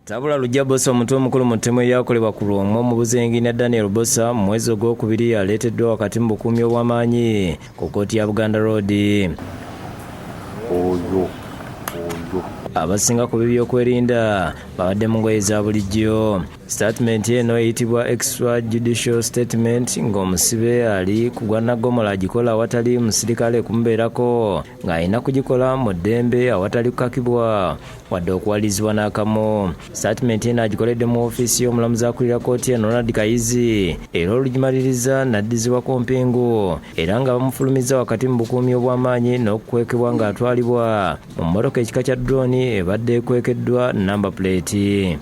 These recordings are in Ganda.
Tabula Lujja Bosa omutwe omukulu mu ttemu eryakolebwa ku Lwomwo mu Buzengi Daniel Bosa mu mwezi ogwokubiri aleeteddwa wakati mu bukuumi obw'amaanyi ku kkooti ya Buganda Road. Abasinga ku by'ebyokwerinda babadde mu ngoye za bulijjo. Statement eno eyitibwa extrajudicial statement ng'omusibe ali ku gwannagomola agikola awatali musirikale kumubeerako ng'alina kugikola mu ddembe awatali kukakibwa wadde okuwalizibwa n'akamu. Statement eno agikoledde mu ofiisi y'omulamuzi akulira kkooti eno Ronald Kayizi era olugimaliriza n'addizibwa ku mpingu era nga bamufulumiza wakati mu bukuumi obw'amaanyi n'okukwekebwa ng'atwalibwa mu mmotoka ekika kya drone ebadde ekwekeddwa number plate.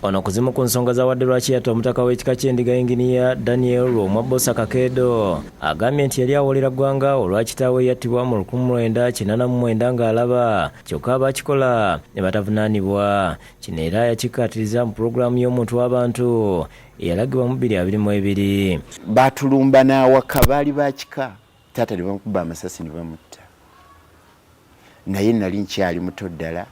Ono kuzimu ku nsonga zawadde lwaki yatta omutaka w'ekika ky'endiga Inginiya Daniel Lwomwa Bosa Kakeedo agambye nti yali awolera ggwanga olwa kitaawe yattibwa mu 1989 ng'alaba kyokka abakikola ne batavunaanibwa. Kino era yakikkaatiriza mu pulogulaamu y'omuntu w'abantu eyalagibwa mu 2022. Baatulumba n'awaka baali bakika taata ne bamukuba amasasi ne bamutta. Naye nali nkyali muto ddala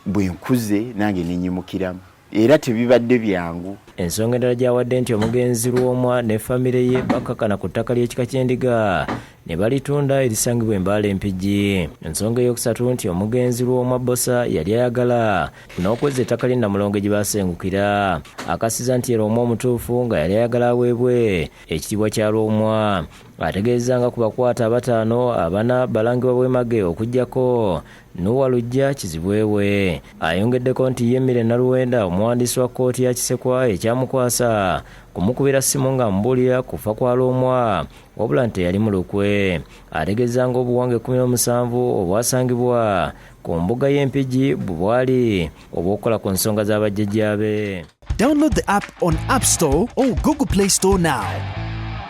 bwe nkuze nange ne nnyimukiramu. Era tebibadde byangu. Ensonga endala gyawadde nti omugenzi Lwomwa ne famire ye bakakana ku ttaka ly'ekika ky'endiga ne balitunda erisangibwa Embaala Empigi. Ensonga eyokusatu nti omugenzi Lwomwa Bosa yali ayagala n'okweza ettaka ly'e Namulonge gye baasengukira. Akasiza nti Lwomwa omutuufu nga yali ayagala aweebwe ekitiibwa kya Lwomwa. Ategeeza nga ku bakwata abataano abana balangibwa bw'emage okuggyako Nuwa Lujja Kizibwewe. Ayongeddeko nti ye Emile Naluwenda omuwandiisi wa kkooti ya Kisekwa ekyamukwasa kumukubira ssimu nga mubuulira kufa kwa Lwomwa wabula nti yali mu lukwe. Ategeeza nga obuwange 17 obwasangibwa ku mbuga y'Empigi bwali obw'okukola ku nsonga z'abajjajjaabe. Download the app on App Store or Google Play Store now.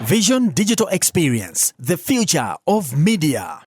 Vision Digital Experience, the future of media.